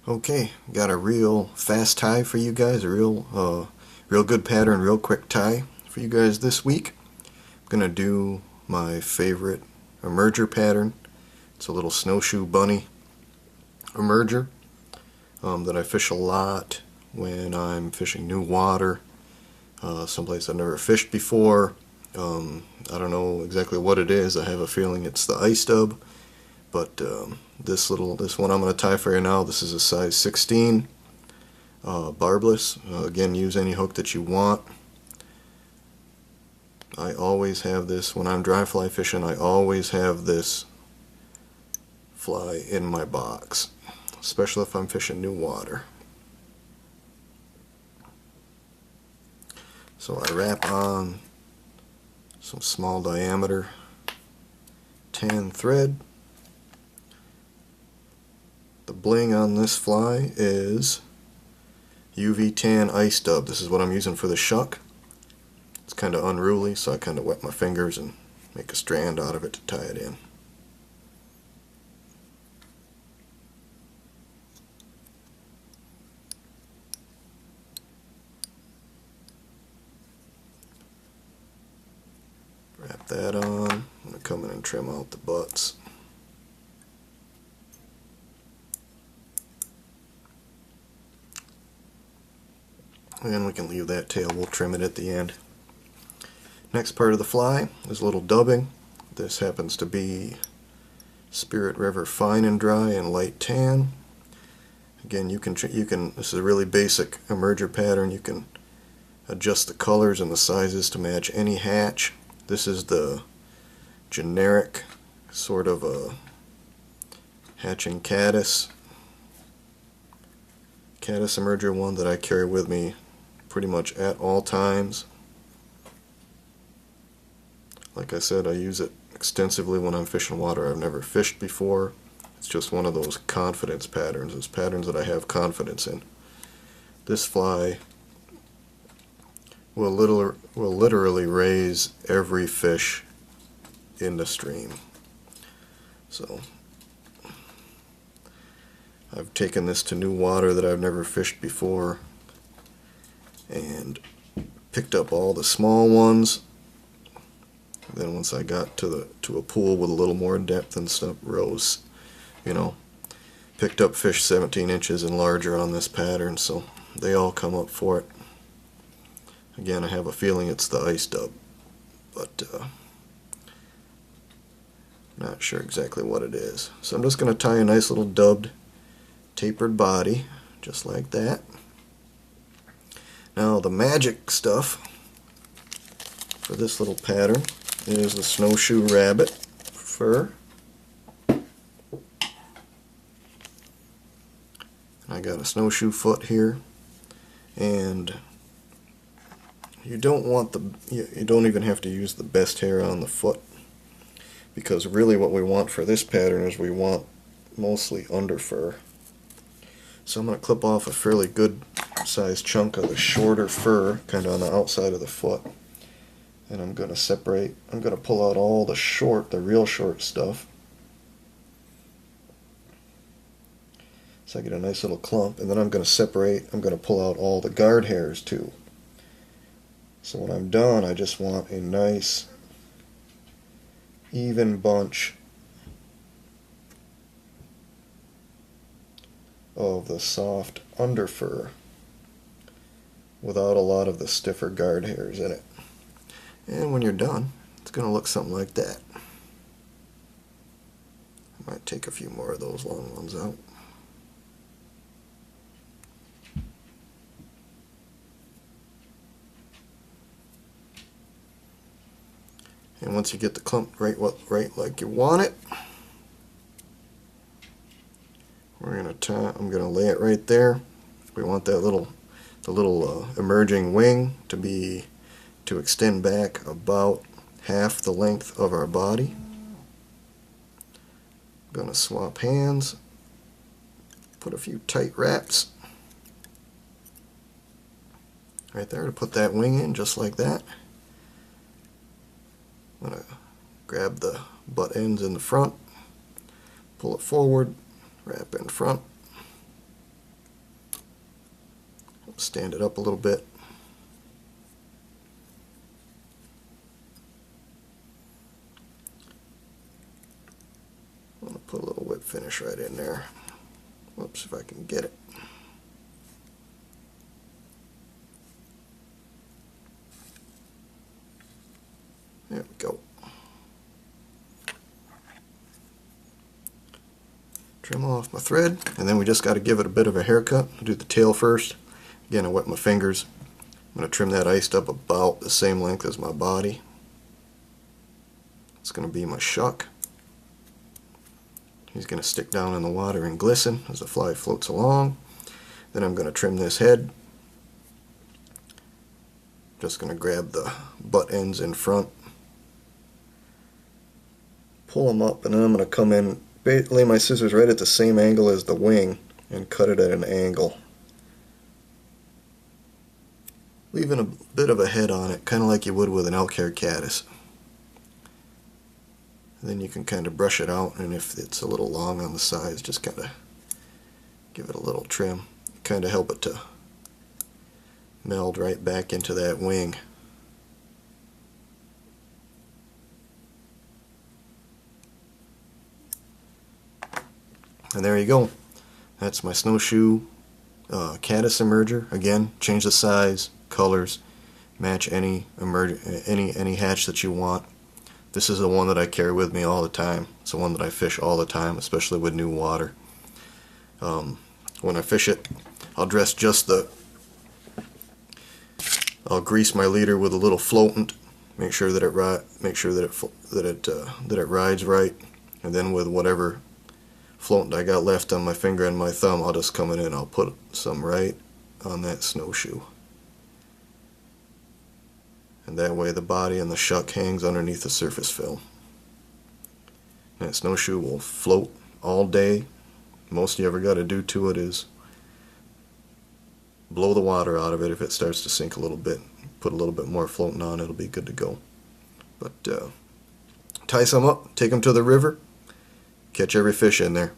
Okay, got a real fast tie for you guys, a real good pattern, real quick tie for you guys this week. I'm gonna do my favorite emerger pattern. It's a little snowshoe bunny emerger that I fish a lot when I'm fishing new water, someplace I've never fished before. I don't know exactly what it is. I have a feeling it's the ice dub. But this one I'm going to tie for you now, this is a size 16 barbless. Again, use any hook that you want. I always have this when I'm dry fly fishing. I always have this fly in my box, especially if I'm fishing new water. So I wrap on some small diameter tan thread. The bling on this fly is UV tan ice dub. This is what I'm using for the shuck. It's kind of unruly, so I kind of wet my fingers and make a strand out of it to tie it in. Wrap that on. I'm going to come in and trim out the butts. And we can leave that tail, we'll trim it at the end. Next part of the fly is a little dubbing. This happens to be Spirit River Fine and Dry and Light Tan. Again, you can this is a really basic emerger pattern. You can adjust the colors and the sizes to match any hatch. This is the generic sort of a hatching caddis emerger one that I carry with me pretty much at all times. Like I said, I use it extensively when I'm fishing water I've never fished before. It's just one of those confidence patterns. It's patterns that I have confidence in. This fly will literally raise every fish in the stream. So I've taken this to new water that I've never fished before and picked up all the small ones. Then once I got to a pool with a little more depth and stuff, rose, picked up fish 17 inches and larger on this pattern, so they all come up for it. Again, I have a feeling it's the ice dub, but not sure exactly what it is. So I'm just going to tie a nice little dubbed tapered body, just like that. Now the magic stuff for this little pattern is the snowshoe rabbit fur. I got a snowshoe foot here, and you don't even have to use the best hair on the foot, because really what we want for this pattern is we want mostly under fur. So I'm going to clip off a fairly good sized chunk of the shorter fur, kind of on the outside of the foot. And I'm going to pull out all the real short stuff. So I get a nice little clump, and then I'm going to pull out all the guard hairs too. So when I'm done, I just want a nice even bunch of the soft under fur without a lot of the stiffer guard hairs in it. And when you're done, it's going to look something like that. I might take a few more of those long ones out. And once you get the clump right like you want it, I'm gonna lay it right there. We want that the little emerging wing to extend back about half the length of our body. I'm gonna swap hands, put a few tight wraps right there to put that wing in, just like that. I'm gonna grab the butt ends in the front, pull it forward, wrap in front, stand it up a little bit. I'm going to put a little whip finish right in there. Whoops, if I can get it. There we go. Trim off my thread, and then we just got to give it a bit of a haircut. I'll do the tail first. Again, I wet my fingers. I'm going to trim that iced up about the same length as my body. It's going to be my shuck. He's going to stick down in the water and glisten as the fly floats along. Then I'm going to trim this head. Just going to grab the butt ends in front, pull them up, and then I'm going to come in, lay my scissors right at the same angle as the wing and cut it at an angle, leaving a bit of a head on it, kind of like you would with an elk-hair caddis. Then you can kind of brush it out, and if it's a little long on the sides, just kind of give it a little trim, kind of help it to meld right back into that wing. And there you go. That's my Snowshoe caddis emerger. Again, change the size, colors, match any hatch that you want. This is the one that I carry with me all the time. It's the one that I fish all the time, especially with new water. When I fish it, I'll dress just I'll grease my leader with a little floatant. Make sure that it rides right, and then with whatever floatant I got left on my finger and my thumb, I'll just come in and I'll put some right on that Snowshoe. And that way the body and the shuck hangs underneath the surface film. That Snowshoe will float all day. Most you ever got to do to it is blow the water out of it. If it starts to sink a little bit, put a little bit more floating on, it'll be good to go. But tie some up, take them to the river, catch every fish in there.